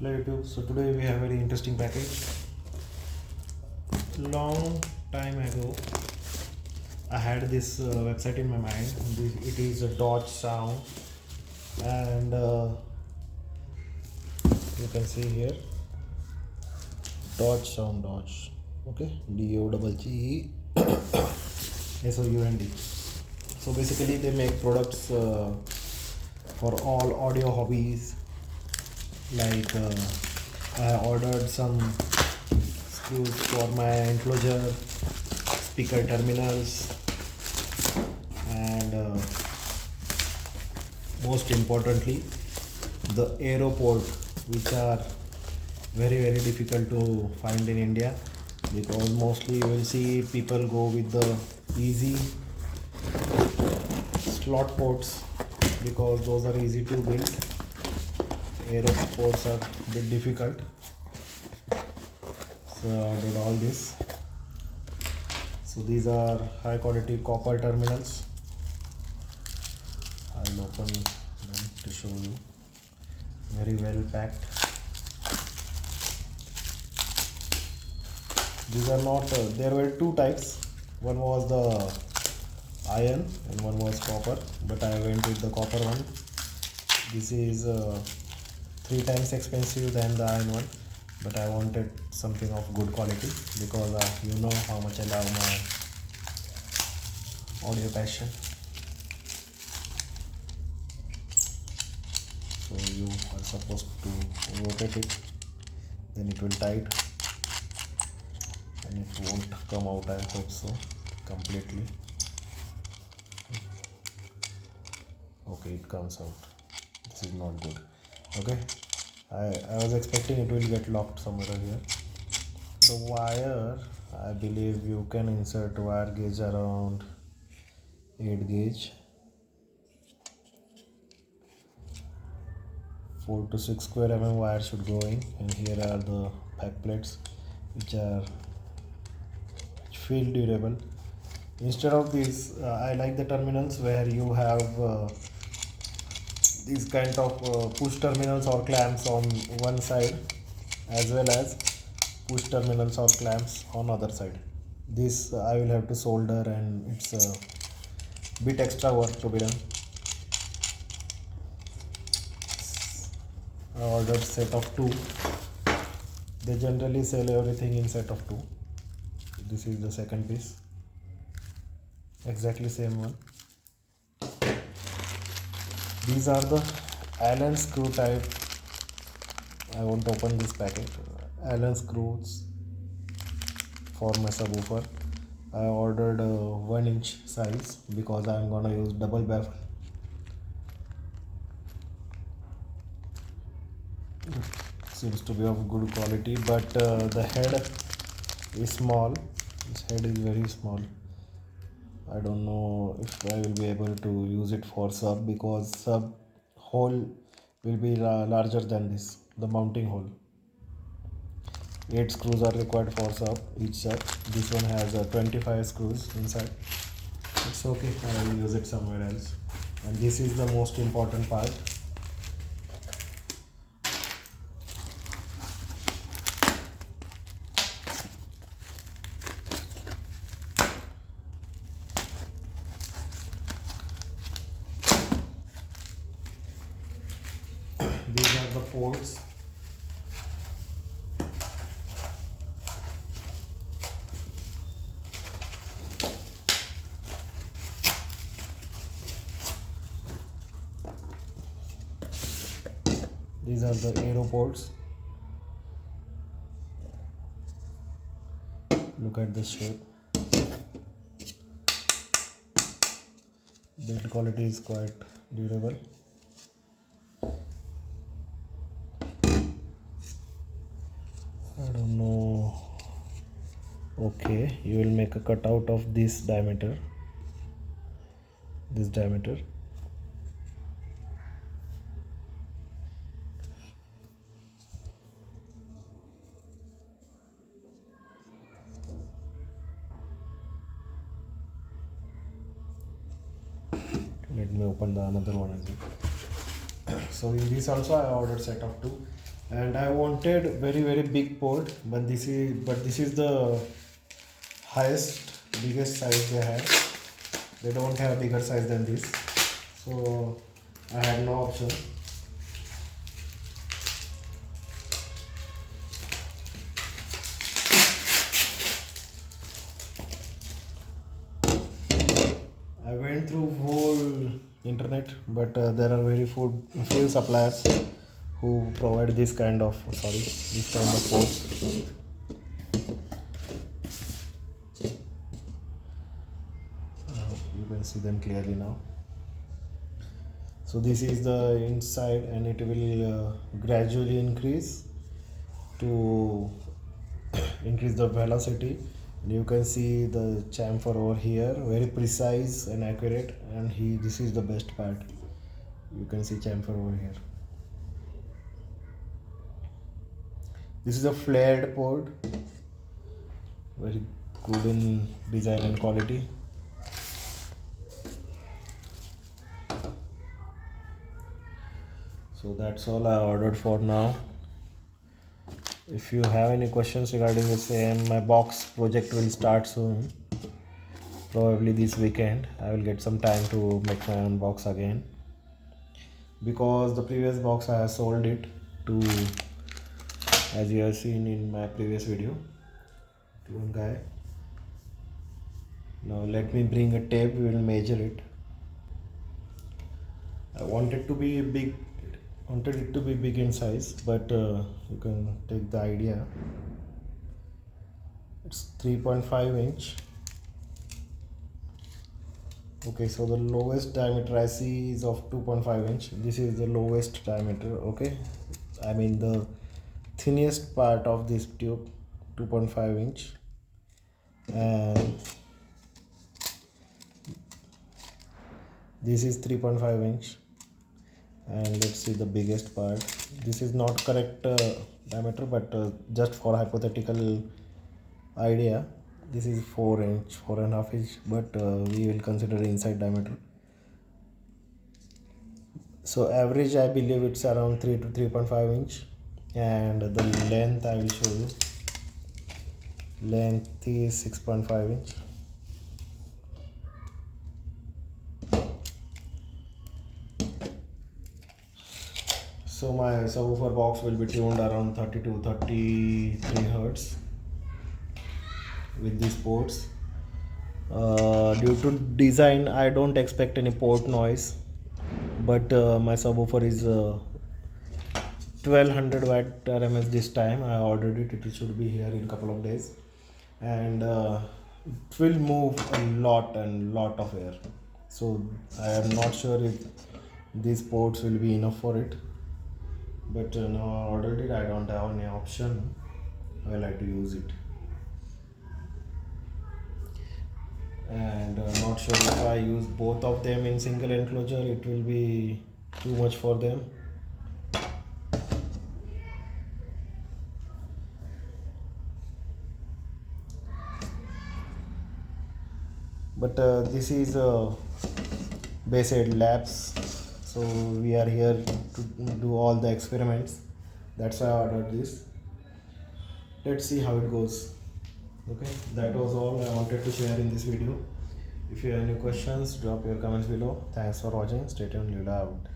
Hello YouTube. So today we have a very interesting package. Long time ago, I had this website in my mind. It is a Doogesound, and you can see here Doogesound Dodge. Okay, DOGGESOUND. So basically, they make products for all audio hobbies. Like I ordered some screws for my enclosure, speaker terminals, and most importantly, the aero port, which are very difficult to find in India, because mostly you will see people go with the easy slot ports because those are easy to build. Aero ports are a bit difficult, so I did all this. So these are high quality copper terminals. I'll open them to show you. Very well packed. These are not there were two types. One was the iron and one was copper, but I went with the copper one. This is 3 times expensive than the iron one, but I wanted something of good quality because you know how much I love my audio passion. So you are supposed to rotate it, then it will tight, and it won't come out, I hope so, completely. Okay, it comes out. This is not good. Okay, I was expecting it will get locked somewhere here. The wire, I believe you can insert wire gauge around 8 gauge, 4 to 6 square mm wire should go in, and here are the back plates which feel durable. Instead of these, I like the terminals where you have these kind of push terminals or clamps on one side, as well as push terminals or clamps on other side. This I will have to solder, and it's a bit extra work to be done. I ordered set of 2. They generally sell everything in set of 2. This is the second piece, exactly same one. These are the Allen screw type. I won't open this packet. Allen screws for my subwoofer. I ordered a 1-inch size because I'm gonna use double baffle. Seems to be of good quality, but the head is small. This head is very small. I don't know if I will be able to use it for sub, because sub hole will be larger than this, the mounting hole. 8 screws are required for sub, each sub. This one has 25 screws inside. It's okay, I will use it somewhere else. And this is the most important part. These are the ports. These are the aero ports. Look at this shape. Build quality is quite durable. I don't know. Okay, you will make a cutout of this diameter. This diameter. Let me open the another one again. So in this also I ordered set of 2. and I wanted very big port, but this is the biggest size they have. They don't have bigger size than this, so I had no option. I went through whole internet, but there are very few suppliers who provide this kind of ports. You can see them clearly now. So this is the inside, and it will gradually increase to increase the velocity. And you can see the chamfer over here, very precise and accurate, and this is the best part. You can see chamfer over here. This is a flared port, very good in design and quality. So that's all I ordered for now. If you have any questions regarding the same, my box project will start soon, probably this weekend. I will get some time to make my own box again, because the previous box I have sold it to, as you have seen in my previous video, to one guy. Now let me bring a tape, we will measure it. I wanted it to be big in size, but you can take the idea. It's 3.5 inch. Okay, so the lowest diameter I see is of 2.5 inch. This is the lowest diameter. Okay, I mean the thinnest part of this tube, 2.5 inch, and this is 3.5 inch. And let's see the biggest part. This is not correct diameter, but just for hypothetical idea, this is 4.5 inch, but we will consider inside diameter. So average, I believe it's around 3 to 3.5 inch, and the length I will show you. Length is 6.5 inch. So my subwoofer box will be tuned around 30 to 33 hertz with these ports. Due to design, I don't expect any port noise, but my subwoofer is 1200 watt RMS this time. I ordered it. It should be here in a couple of days, and it will move a lot of air. So I am not sure if these ports will be enough for it. But now I ordered it, I don't have any option. I like to use it, and not sure if I use both of them in single enclosure, it will be too much for them. But this is Bayside Labs, so we are here to do all the experiments. That's why I ordered this. Let's see how it goes. Okay, that was all I wanted to share in this video. If you have any questions, drop your comments below. Thanks for watching. Stay tuned. Live loud.